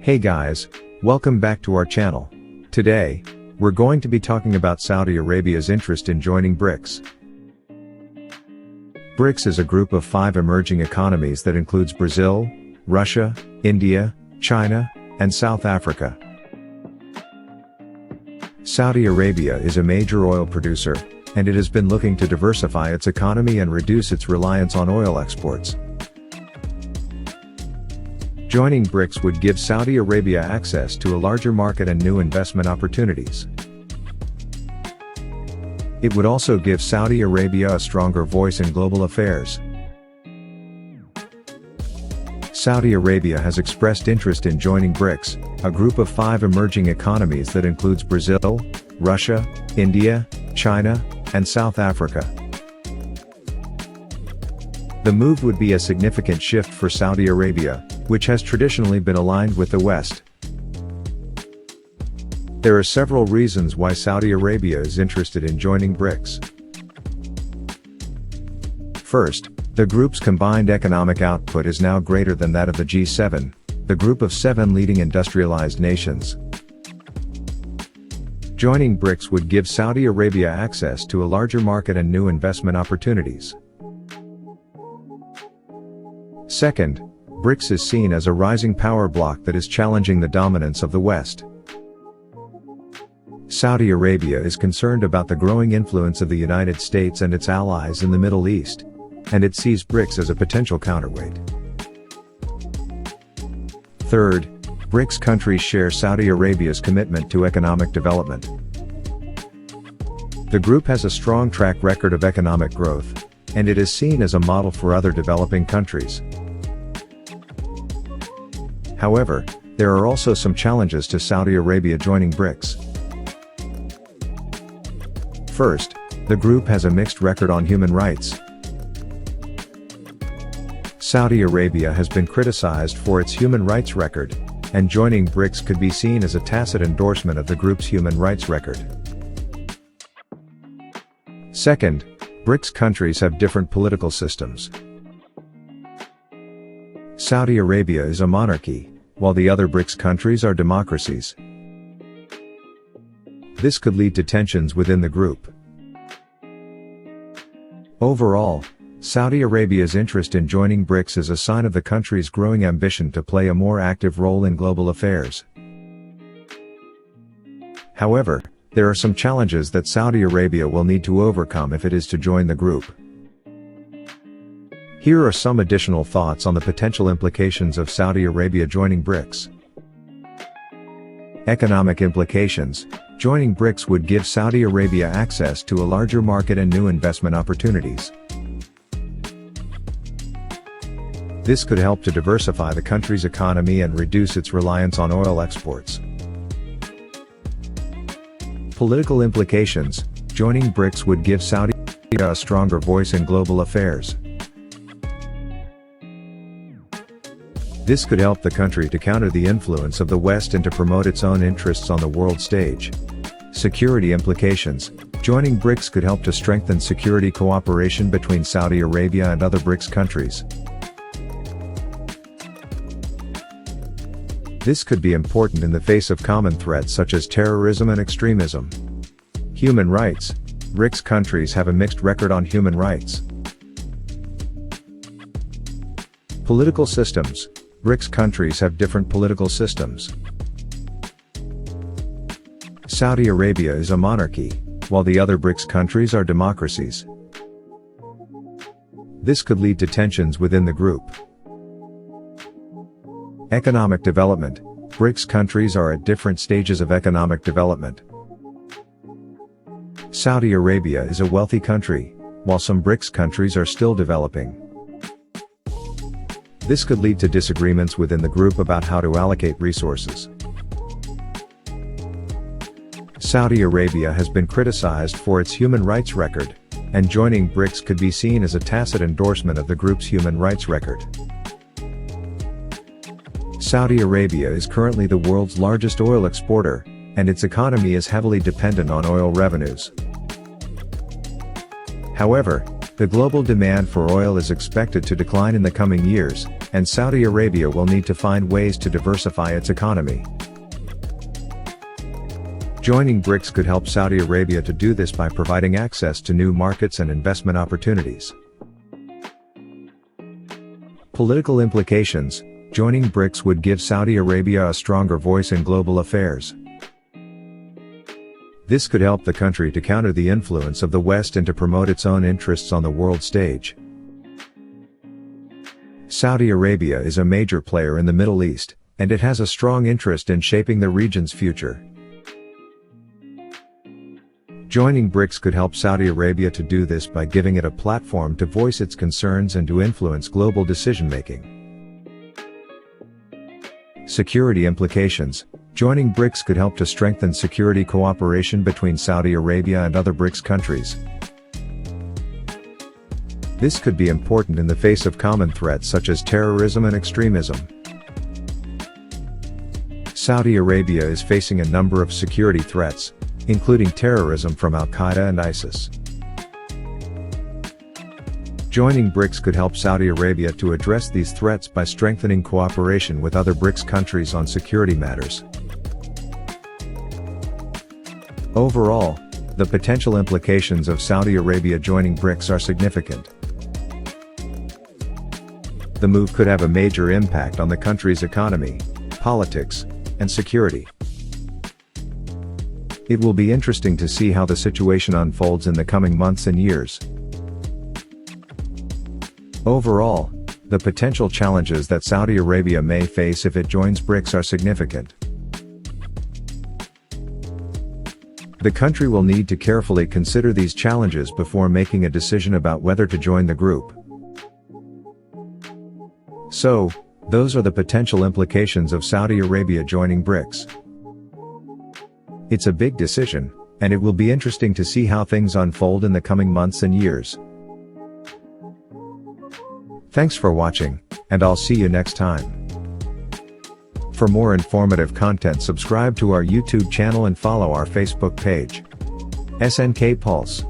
Hey guys, welcome back to our channel. Today, we're going to be talking about Saudi Arabia's interest in joining BRICS. BRICS is a group of 5 emerging economies that includes Brazil, Russia, India, China, and South Africa. Saudi Arabia is a major oil producer, and it has been looking to diversify its economy and reduce its reliance on oil exports. Joining BRICS would give Saudi Arabia access to a larger market and new investment opportunities. It would also give Saudi Arabia a stronger voice in global affairs. Saudi Arabia has expressed interest in joining BRICS, a group of 5 emerging economies that includes Brazil, Russia, India, China, and South Africa. The move would be a significant shift for Saudi Arabia, which has traditionally been aligned with the West. There are several reasons why Saudi Arabia is interested in joining BRICS. First, the group's combined economic output is now greater than that of the G7, the group of 7 leading industrialized nations. Joining BRICS would give Saudi Arabia access to a larger market and new investment opportunities. Second, BRICS is seen as a rising power bloc that is challenging the dominance of the West. Saudi Arabia is concerned about the growing influence of the United States and its allies in the Middle East, and it sees BRICS as a potential counterweight. Third, BRICS countries share Saudi Arabia's commitment to economic development. The group has a strong track record of economic growth, and it is seen as a model for other developing countries. However, there are also some challenges to Saudi Arabia joining BRICS. First, the group has a mixed record on human rights. Saudi Arabia has been criticized for its human rights record, and joining BRICS could be seen as a tacit endorsement of the group's human rights record. Second, BRICS countries have different political systems. Saudi Arabia is a monarchy, while the other BRICS countries are democracies. This could lead to tensions within the group. Overall, Saudi Arabia's interest in joining BRICS is a sign of the country's growing ambition to play a more active role in global affairs. However, there are some challenges that Saudi Arabia will need to overcome if it is to join the group. Here are some additional thoughts on the potential implications of Saudi Arabia joining BRICS. Economic implications: joining BRICS would give Saudi Arabia access to a larger market and new investment opportunities. This could help to diversify the country's economy and reduce its reliance on oil exports. Political implications: joining BRICS would give Saudi Arabia a stronger voice in global affairs. This could help the country to counter the influence of the West and to promote its own interests on the world stage. Security implications: joining BRICS could help to strengthen security cooperation between Saudi Arabia and other BRICS countries. This could be important in the face of common threats such as terrorism and extremism. Human rights: BRICS countries have a mixed record on human rights. Political systems: BRICS countries have different political systems. Saudi Arabia is a monarchy, while the other BRICS countries are democracies. This could lead to tensions within the group. Economic development: BRICS countries are at different stages of economic development. Saudi Arabia is a wealthy country, while some BRICS countries are still developing. This could lead to disagreements within the group about how to allocate resources. Saudi Arabia has been criticized for its human rights record, and joining BRICS could be seen as a tacit endorsement of the group's human rights record. Saudi Arabia is currently the world's largest oil exporter, and its economy is heavily dependent on oil revenues. However, The global demand for oil is expected to decline in the coming years, and Saudi Arabia will need to find ways to diversify its economy. Joining BRICS could help Saudi Arabia to do this by providing access to new markets and investment opportunities. Political implications: joining BRICS would give Saudi Arabia a stronger voice in global affairs. This could help the country to counter the influence of the West and to promote its own interests on the world stage. Saudi Arabia is a major player in the Middle East, and it has a strong interest in shaping the region's future. Joining BRICS could help Saudi Arabia to do this by giving it a platform to voice its concerns and to influence global decision-making. Security implications: joining BRICS could help to strengthen security cooperation between Saudi Arabia and other BRICS countries. This could be important in the face of common threats such as terrorism and extremism. Saudi Arabia is facing a number of security threats, including terrorism from Al-Qaeda and ISIS. Joining BRICS could help Saudi Arabia to address these threats by strengthening cooperation with other BRICS countries on security matters. Overall, the potential implications of Saudi Arabia joining BRICS are significant. The move could have a major impact on the country's economy, politics, and security. It will be interesting to see how the situation unfolds in the coming months and years. Overall, the potential challenges that Saudi Arabia may face if it joins BRICS are significant. The country will need to carefully consider these challenges before making a decision about whether to join the group. So, those are the potential implications of Saudi Arabia joining BRICS. It's a big decision, and it will be interesting to see how things unfold in the coming months and years. Thanks for watching, and I'll see you next time. For more informative content, subscribe to our YouTube channel and follow our Facebook page. SNK Pulse.